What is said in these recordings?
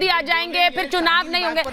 मोदी आ जाएंगे, फिर चुनाव नहीं होंगे।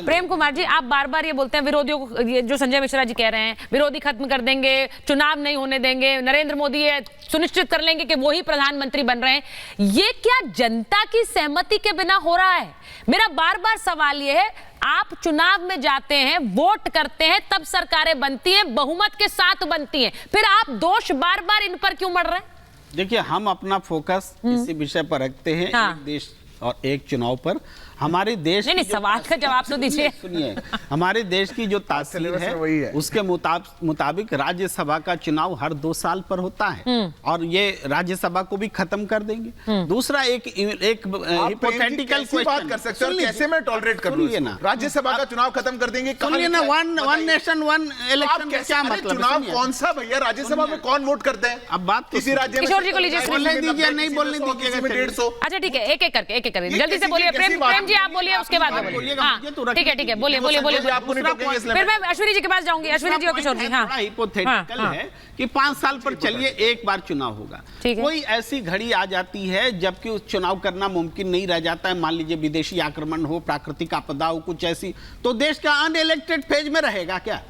प्रेम कुमार जी, आप बार बार ये बोलते हैं विरोधियों को, ये जो संजय मिश्रा जी कह रहे हैं विरोधी खत्म कर देंगे, चुनाव नहीं होने देंगे, नरेंद्र मोदी ये सुनिश्चित कर लेंगे कि वो ही प्रधानमंत्री बन रहे हैं। ये क्या जनता की सहमति के बिना हो रहा है? मेरा बार बार सवाल ये है, आप चुनाव में जाते हैं, वोट करते हैं, तब सरकारें बनती हैं, बहुमत के साथ बनती हैं, फिर आप दोष बार बार इन पर क्यों मढ़ रहे हैं? देखिए, हम अपना फोकस इसी विषय पर रखते हैं, एक देश और एक चुनाव पर। हमारे देश नहीं, सवाल का जवाब तो दीजिए। सुनिए, हमारे देश की जो तासीर है उसके मुताबिक राज्यसभा का चुनाव हर 2 साल पर होता है और ये राज्यसभा को भी खत्म कर देंगे। दूसरा एक हिपोथेटिकल बात कर सकते हैं, कैसे मैं टॉलरेट कर लूंगा ना, राज्यसभा का चुनाव खत्म कर देंगे। सुनिए ना, वन नेशन वन इलेक्शन का क्या मतलब? चुनाव कौन सा भैया? राज्यसभा में कौन वोट करते हैं? अब बात किसी राज्य में किशोर जी को लीजिए, बोलने दीजिए, नहीं बोलने दीजिएगा। 150। अच्छा ठीक है, एक एक करके जल्दी से बोलिए। प्रेम जी आप बोलिए, उसके बाद ठीक है, बोलिए। फिर मैं अश्विनी जी के पास जाऊंगी। अश्विनी जी और किशोर जी। हाँ, हिपोथेटिकल है कि 5 साल पर चलिए एक बार चुनाव होगा। कोई ऐसी घड़ी आ जाती है जबकि उस चुनाव करना मुमकिन नहीं रह जाता है, मान लीजिए विदेशी आक्रमण हो, प्राकृतिक आपदा हो, कुछ ऐसी, तो देश का अनइलेक्टेड फेज में रहेगा क्या?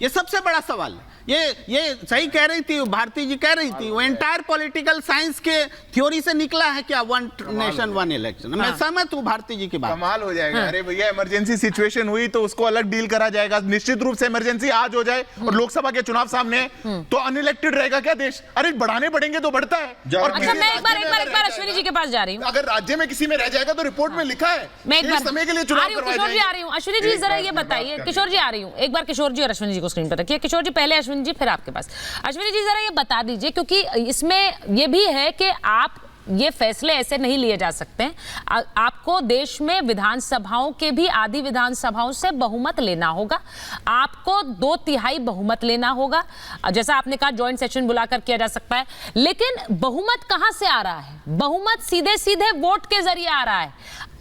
ये सबसे बड़ा सवाल है। ये सही कह रही थी भारती जी, कह रही थी वो एंटायर पॉलिटिकल साइंस के थ्योरी से निकला है क्या, वन नेशन वन इलेक्शन। मैं सहमत हूं भारती जी की बात। कमाल हो जाएगा। अरे भैया, इमरजेंसी सिचुएशन हुई तो उसको अलग डील करा जाएगा। निश्चित रूप से इमरजेंसी आज हो जाए और लोकसभा के चुनाव सामने तो अनइलेक्टेड रहेगा क्या देश? अरे बढ़ाने पड़ेंगे तो बढ़ता है। अच्छा, मैं एक बार अश्विनी जी के पास जा रही हूँ। अगर राज्य में किसी में रह जाएगा तो रिपोर्ट में लिखा है मैं एक बार समय के लिए चुनाव करवाए किशोर जी आ रही हूँ। अश्विनी जी जरा ये बताइए, किशोर जी आ रही हूँ, एक बार किशोर जी और अश्विनी जी को स्क्रीन पर रखिए। किशोर जी पहले, अश्विनी जी फिर आपके पास। अश्विनी जी जरा ये बता दीजिए, क्योंकि इसमें ये भी है कि आप ये फैसले ऐसे नहीं लिए जा सकते हैं। आपको देश में विधानसभाओं के भी आधी विधानसभाओं से बहुमत लेना होगा, आपको 2/3 बहुमत लेना होगा। जैसा आपने कहा जॉइंट सेशन बुलाकर किया जा सकता है, लेकिन बहुमत कहां से आ रहा है? बहुमत सीधे सीधे वोट के जरिए आ रहा है।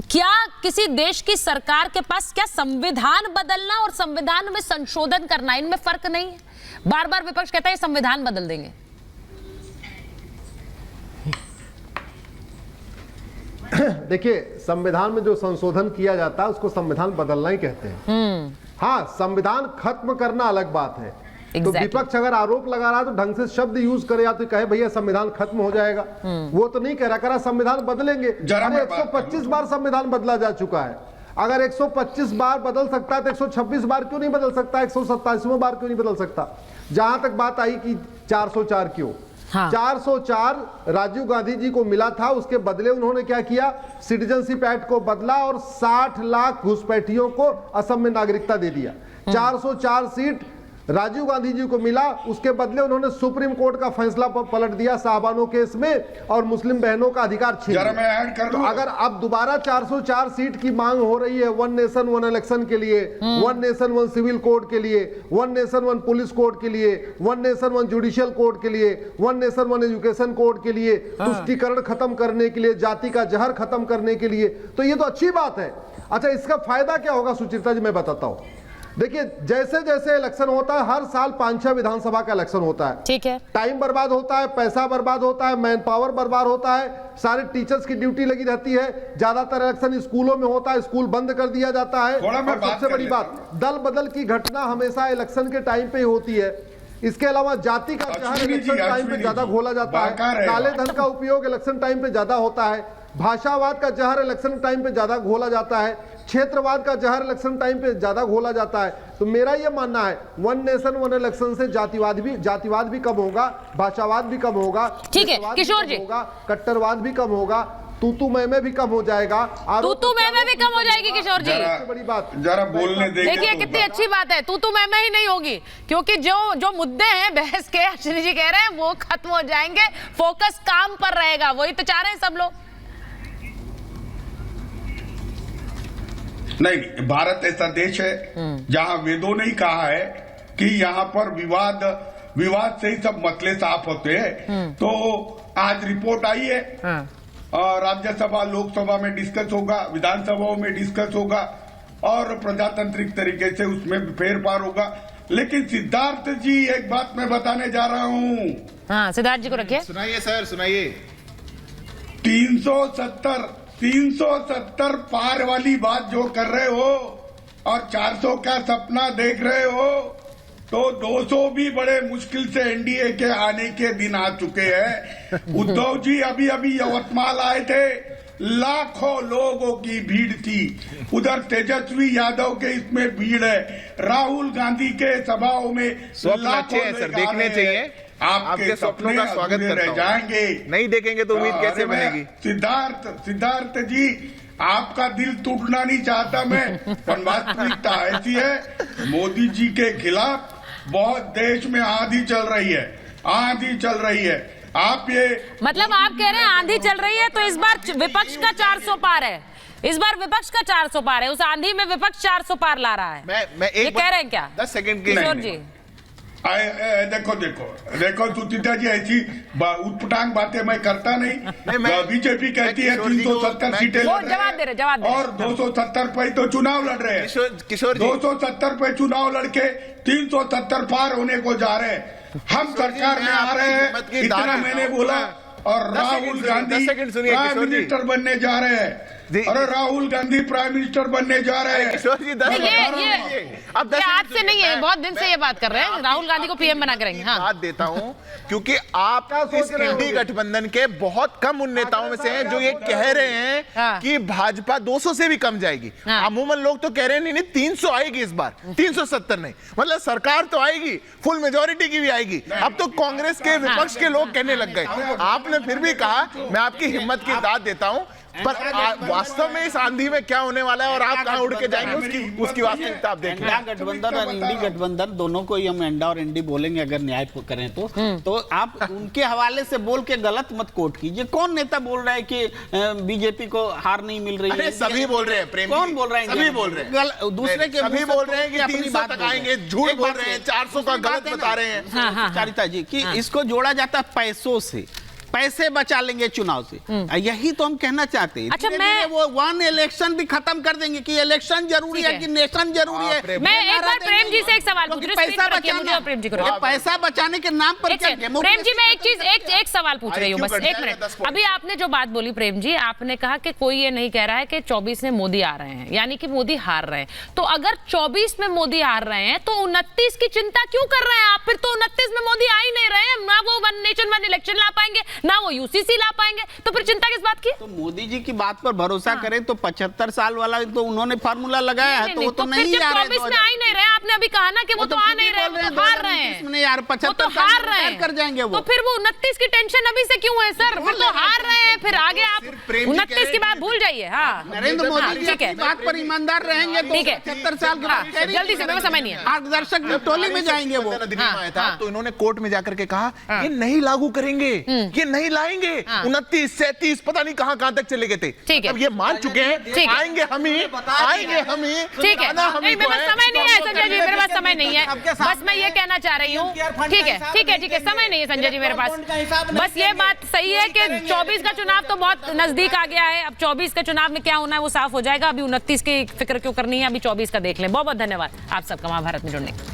क्या किसी देश की सरकार के पास क्या संविधान बदलना और संविधान में संशोधन करना, इनमें फर्क नहीं है? बार बार विपक्ष कहता है संविधान बदल देंगे। देखिए, संविधान में जो संशोधन किया जाता है उसको संविधान बदलना ही कहते हैं। हाँ, संविधान खत्म करना अलग बात है। तो विपक्ष अगर आरोप लगा रहा है तो ढंग से शब्द यूज करे, या तो कहे भैया संविधान खत्म हो जाएगा। वो तो नहीं कह रहा संविधान बदलेंगे। अरे 125 बार संविधान बदला जा चुका है। अगर 125 बार बदल सकता है तो 126 बार क्यों नहीं बदल सकता? 127वां बार क्यों नहीं बदल सकता? जहां तक बात आई कि 404 क्यों? हाँ। 404 राजीव गांधी जी को मिला था, उसके बदले उन्होंने क्या किया? सिटीजनशिप एक्ट को बदला और 60 लाख घुसपैठियों को असम में नागरिकता दे दिया। 404 सीट राजीव गांधी जी को मिला, उसके बदले उन्होंने सुप्रीम कोर्ट का फैसला पलट दिया साहबानो केस में और मुस्लिम बहनों का अधिकार छीन लिया। तो अगर अब दोबारा 404 सीट की मांग हो रही है वन नेशन वन इलेक्शन के लिए, one nation one civil code के लिए, one nation one police code के लिए, one nation one judicial code के लिए, one nation one education code के लिए, तुष्टीकरण खत्म करने के लिए, जाति का जहर खत्म करने के लिए, तो ये तो अच्छी बात है। अच्छा, इसका फायदा क्या होगा सुचित्रा जी, मैं बताता हूं। देखिए, जैसे जैसे इलेक्शन होता है, हर साल 5-6 विधानसभा का इलेक्शन होता है। ठीक है, टाइम बर्बाद होता है, पैसा बर्बाद होता है, मैन पावर बर्बाद होता है, सारे टीचर्स की ड्यूटी लगी रहती है। ज्यादातर इलेक्शन स्कूलों में होता है, स्कूल बंद कर दिया जाता है। और सबसे बड़ी बात, दल बदल की घटना हमेशा इलेक्शन के टाइम पे होती है। इसके अलावा जाति का जहर इलेक्शन टाइम पे ज्यादा घोला जाता है, काले धन का उपयोग इलेक्शन टाइम पे ज्यादा होता है, भाषावाद का जहर इलेक्शन टाइम पे ज्यादा घोला जाता है, क्षेत्रवाद का जहर इलेक्शन टाइम पे ज्यादा घोला जाता है। तो मेरा ये मानना है वन नेशन वन इलेक्शन से जातिवाद भी कम होगा, भाषावाद भी कम होगा, ठीक है किशोर जी, कट्टरवाद भी कम होगा, तू मैं भी कम हो जाएगा, तू मैं भी कम हो जाएगी। किशोर जी, बड़ी बात, जरा बोलने देखिए कितनी अच्छी बात है, तू मैं ही नहीं होगी, क्योंकि जो मुद्दे हैं बहस के, अश्विनी जी कह रहे हैं वो खत्म हो जाएंगे, फोकस काम पर रहेगा। वही तो चाह रहे हैं सब लोग। नहीं, भारत ऐसा देश है जहां वेदों ने ही कहा है कि यहाँ पर विवाद से ही सब मसले साफ होते हैं। तो आज रिपोर्ट आई है, राज्यसभा लोकसभा में डिस्कस होगा, विधानसभाओं में डिस्कस होगा और प्रजातांत्रिक तरीके से उसमें फेरफार होगा। लेकिन सिद्धार्थ जी, एक बात मैं बताने जा रहा हूँ। हाँ, सिद्धार्थ जी को रखिए। सुनाइए सर, सुनाइए। 370 370 पार वाली बात जो कर रहे हो और 400 का सपना देख रहे हो, तो 200 भी बड़े मुश्किल से एनडीए के आने के दिन आ चुके हैं। उद्धव जी अभी अभी यवतमाल आए थे, लाखों लोगों की भीड़ थी। उधर तेजस्वी यादव के इसमें भीड़ है, राहुल गांधी के सभाओं में लाखों सर देखने चाहिए। आपके सपनों का स्वागत करता हूं। जाएंगे नहीं देखेंगे तो उम्मीद कैसे बनेगी? सिद्धार्थ जी, आपका दिल टूटना नहीं चाहता मैं, पर वास्तविकता ऐसी है, मोदी जी के खिलाफ बहुत देश में आंधी चल रही है, आंधी चल रही है। आप ये मतलब आप कह रहे हैं आंधी चल रही है, तो इस बार विपक्ष का 400 पार है, इस बार विपक्ष का 400 पार है, उस आंधी में विपक्ष 400 पार ला रहा है। मैं एक ये कह रहे हैं क्या? 10 सेकंड के किशोर जी देखो सुचिता जी, ऐसी उटपटांग बातें मैं करता नहीं। बीजेपी कहती है 370 सीटें जवाब दे रहे और 270 पे तो चुनाव लड़ रहे हैं। किशोर 270 पे चुनाव लड़के 370 पार होने को जा रहे हैं। हम सरकार में आ रहे हैं, इतना मैंने बोला, और राहुल गांधी प्राइम मिनिस्टर बनने जा रहे हैं। अरे राहुल गांधी प्राइम मिनिस्टर बनने जा रहे हैं। किशोर जी अब आज से नहीं है, बहुत दिन से ये बात कर रहे हैं, राहुल गांधी को पीएम बना करेंगे। हाँ, बात देता हूं क्योंकि आप इस इंडी गठबंधन के बहुत कम उन नेताओं में से हैं जो ये कह रहे हैं कि भाजपा 200 से भी कम जाएगी। अमूमन लोग तो कह रहे हैं नहीं 300 आएगी इस बार, 370 नहीं, मतलब सरकार तो आएगी, फुल मेजोरिटी की भी आएगी। अब तो कांग्रेस के विपक्ष के लोग कहने लग गए। आपने फिर भी कहा, मैं आपकी हिम्मत की दाद देता हूं, पर वास्तव में इस आंधी में क्या होने वाला है और आप कहां उड़ के जाएंगे उसकी वास्तविकता आप देखें। इंडिया गठबंधन और इंडी गठबंधन दोनों को ही हम एंडा और इंडी बोलेंगे अगर न्याय करें तो आप उनके हवाले से बोल के गलत मत कोट कीजिए। कौन नेता बोल रहा है कि बीजेपी को हार नहीं मिल रही है? सभी बोल रहे हैं। कौन बोल रहा है? सभी बोल रहे हैं, दूसरे के सभी बोल रहे हैं कि 300 तक आएंगे, झूठ बोल रहे हैं, 400 का गलत बता रहे हैं। चारिता जी कि इसको जोड़ा जाता है पैसों से, पैसे बचा लेंगे चुनाव से, यही तो हम कहना चाहते हैं। अच्छा, मैं वो वन इलेक्शन भी खत्म कर देंगे कि इलेक्शन जरूरी है कि नेशन जरूरी है। मैं एक बार प्रेम जी से एक सवाल पूछ रही हूं, पैसा बचाना, प्रेम जी को पैसा बचाने के नाम पर क्या? प्रेम जी, मैं एक सवाल पूछ रही हूँ, बस एक मिनट। अभी आपने जो बात बोली प्रेम जी, आपने कहा कि कोई ये नहीं कह रहा है कि 24 में मोदी आ रहे हैं, यानी कि मोदी हार रहे हैं। तो अगर 24 में मोदी हार रहे हैं तो 29 की चिंता क्यों कर रहे हैं आप? फिर तो 29 में मोदी आ ही नहीं रहे हैं, ना वो वन नेशन वन इलेक्शन ला पाएंगे, ना वो यूसीसी ला पाएंगे, तो फिर चिंता किस बात की? तो मोदी जी की बात पर भरोसा करें तो 75 साल वाला तो उन्होंने फार्मूला लगाया है, तो वो तो नहीं आ रहे। 24 में आ ही नहीं रहे, आपने अभी कहा ना कि वो तो आ नहीं रहे, वो तो हार रहे हैं। नहीं यार, 75 हार रहे हैं, कर जाएंगे वो। तो फिर वो 29 की टेंशन अभी से क्यों है सर? फिर तो हार रहे हैं, फिर आगे आप 29 की बात भूल जाइए। हाँ, नरेंद्र मोदी जी की बात पर ईमानदार रहेंगे तो 75 साल के बाद जल्दी से, मेरे समय नहीं है, मार्गदर्शक टोली में जाएंगे वो। तो इन्होंने कोर्ट में जाकर के कहा ये नहीं लागू करेंगे, ये नहीं लाएंगे। 29 37 पता नहीं कहां तक चले गए थे। अब ये मान चुके हैं, आएंगे हम ही, आएंगे हम ही। ठीक है, नहीं मेरे पास समय नहीं है संजय जी, मेरे पास समय नहीं है, बस मैं ये कहना चाह रही हूँ। ठीक है, समय नहीं है संजय जी मेरे पास। बस ये बात सही है कि 24 का चुनाव तो बहुत नजदीक आ गया है। अब 24 के चुनाव में क्या होना है वो साफ हो जाएगा। अभी 29 की फिक्र क्यों करनी है, अभी 24 का देख लें। बहुत बहुत धन्यवाद आप सबका महाभारत में जुड़ने।